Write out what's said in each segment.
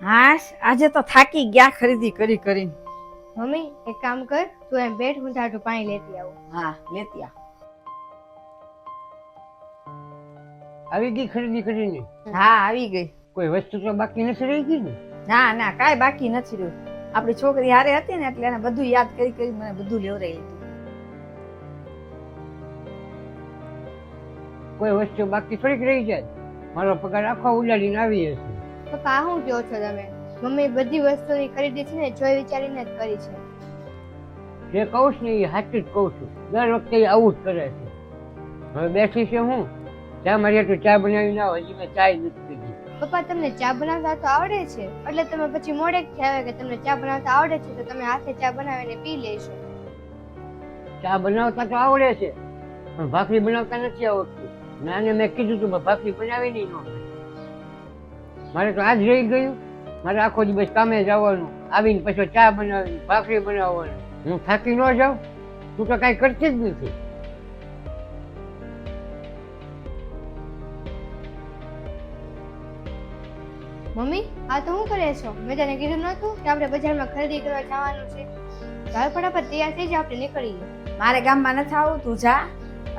હા આજે તો થાકી ગયા ખરીદી કરી કરીને. મમ્મી એક કામ કર, તું એમ બેઠ, હું તારું પાણી લેતી આવું. હા લેતી આવ. આવી ગઈ ખરીદી કરીને? હા આવી ગઈ. કોઈ વસ્તુ તો બાકી નથી રહી ગઈ ને? ના ના કાંઈ બાકી નથી રહ્યું. આપણી છોકરી હારે હતી ને એટલે એને બધું યાદ કરી કરી મને બધું લેવરાઈ લીધું. કોઈ વસ્તુ બાકી થોડીક રહી જાય? મારો પગાર આખો ઉલાડીને આવી હશે. પપ્પા આ શું કહો છો તમે? મમ્મી બધી વસ્તુની ખરીદી છે ને જોઈ વિચારીને જ કરી છે. જે કહું છું ને એ સાચું જ કહું છું. દર વખતે એ આવું જ કરે છે. હવે બેઠી છે હું ચા મારી તો ચા બનાવી ના હજી મેં ચા નથી પીધી. પપ્પા તમને ચા બનાવતા તો આવડે છે, એટલે તમે પછી મોડેકથી આવે કે તમને ચા બનાવતા આવડે છે તો તમે હાથે ચા બનાવીને પી લેશો. ચા બનાવતા તો આવડે છે પણ ભાખરી બનાવતા નથી આવડતું. નાને મેં કીધું તું ભાખરી બનાવી નહીં નો. મારે તો આજ રહી ગયું. મારે આખો દિવસ કામે જવાનું, આવીને પછી ચા બનાવવાની, ભાખરી બનાવવાની. હું થાકી ન જાઉં? તું તો કાંઈ કરતી જ નથી. મમ્મી આ તો શું કરે છો? મેં તને કીધું નતું કે આપણે બજારમાં ખરીદી કરવા જવાનું છે? ચાલ ફટાફટ તૈયાર થઈ જાય, આપણે નીકળીએ. મારે ગામમાં નથી આવું, તું જા.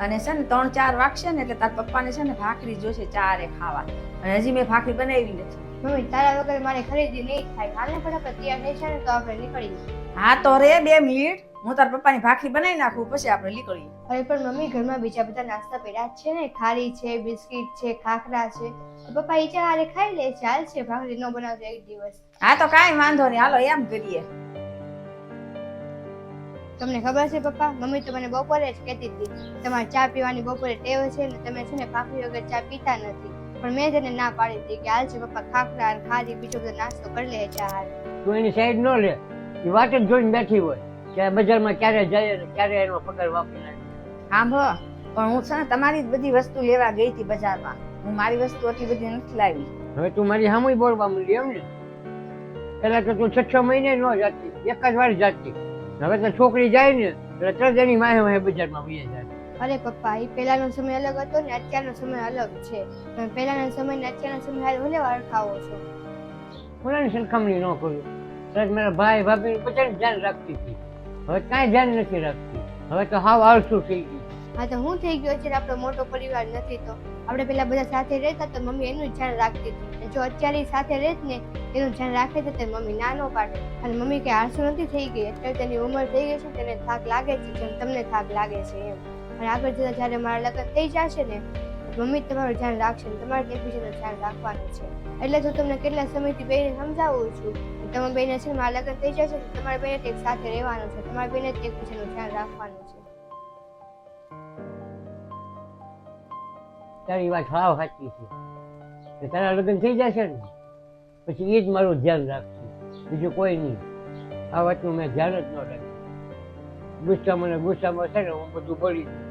અને છે ને 3-4 વાગશે ને એટલે તાર પપ્પાને છે ને ભાખરી જોશે ચારે ખાવા. અને હજી મેં ભાખરી બનાવી નથી. મમ્મી તારા વગર મારે ખરીદી નહીં થાય. હાલ ને ફટાફટ તૈયાર થઈ જાય ને તો આપણે નીકળીએ. હા તો રે 2 મિનિટ, હું તાર પપ્પાની ભાખરી બનાવી નાખું પછી આપણે નીકળીએ. અરે પણ મમ્મી ઘરમાં બીજા બધા નાસ્તા પડ્યા જ છે ને, ખારી છે, બિસ્કિટ છે, ખાખરા છે. તો પપ્પા ઈ ચા હારે ખાઈ લે છે. હાલ છે ભાખરી ન બનાવતો એક દિવસ. હા તો કાંઈ વાંધો નહીં, હાલો એમ કરીએ. તમને ખબર છે પપ્પા, મમ્મી તો મને બપોરે જ કહેતી હતી તમારે ચા પીવાની બપોરે ટેવ છે ને, તમે છે ને ભાખરી વગર ચા પીતા નથી. પણ મેં તેને ના પાડી હતી કે હાલ છે પપ્પા ખાખરા અને ખારી બીજો બધો નાસ્તો કરી લે ચા હારે. તું એની સાઈડ ન લે. એ વાત જ જોઈને બેઠી હોય કે બજારમાં ક્યારે જાય ને ક્યારે એનો પગાર વાપરી નાખે. સાંભળો, પણ હું છે ને તમારી જ બધી વસ્તુ લેવા ગઈ હતી બજારમાં. હું મારી વસ્તુ એટલી બધી નથી લાવી. હવે તું મારી સામે બોલવા માંડી એમ ને? પેલા તો તું 6-6 મહિને ન જાતી, એક જ વાર જાતી. હવે તો છોકરી જાય ને એટલે તરત એની માહે બજારમાં વહી જાય. અરે પપ્પા એ પહેલાનો સમય અલગ હતો ને અત્યારનો સમય અલગ છે. તમે પહેલાના સમય ને અત્યારના સમય હારે ભલે વળખાવો છો. કોનાની સરખામણી ન કરું. તરત મારા ભાઈ ભાભી બધાને ધ્યાન રાખતી હતી. હવે કાંઈ ધ્યાન નથી રાખતી. હવે તો હાવ આળસુ થઈ ગઈ. હા તો હું થઈ ગયો છે, આપણો મોટો પરિવાર નથી તો આપણે પેલા બધા સાથે રહેતા તો મમ્મી એનું ધ્યાન રાખતી હતી. જો અત્યારે સાથે રહેત ને એનું ધ્યાન રાખે છે તો મમ્મી ના ન પાડે. અને મમ્મી કઈ આળસુ નથી થઈ ગઈ. અત્યારે તેની ઉંમર થઈ ગઈ છે, તેને થાક લાગે છે જેમ તમને થાક લાગે છે એમ. અને આગળ જતા જયારે મારા લગ્ન થઈ જશે ને મમ્મી તમારું ધ્યાન રાખશે ને તમારે એકબીજાનું ધ્યાન રાખવાનું છે. એટલે તો તમને કેટલા સમયથી બેને સમજાવું છું કે તમે બેને છે મારા લગ્ન થઈ જશે તો તમારે બેને એક સાથે રહેવાનું છે, તમારે બેને એકબીજાનું ધ્યાન રાખવાનું છે. તારી વાત હાવ સાચી છે કે તારા લગ્ન થઈ જશે ને પછી એ જ મારું ધ્યાન રાખશે, બીજું કોઈ નહીં. આ વાતનું મેં ધ્યાન જ ન રાખ્યું. ગુસ્સામાં છે ને હું બધું બોલી દઉં.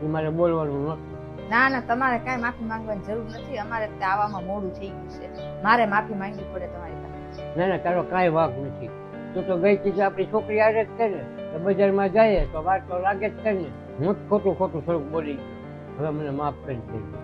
એ મારે બોલવાનું નહોતું. ના ના, તમારે કાંઈ માફી માંગવાની જરૂર નથી. અમારે ત્યાં આવવામાં મોડું થઈ ગયું છે. મારે માફી માંગવી પડે તમારી પાસે. ના ના, તારો કાંઈ વાંક નથી. તું તો ગઈ હતી આપણી છોકરી આવે જ છે ને તો બજારમાં જઈએ તો વાર તો લાગે જ છે ને. હું જ ખોટું થોડુંક બોલી ગયો. હવે મને માફ કરી દેજો.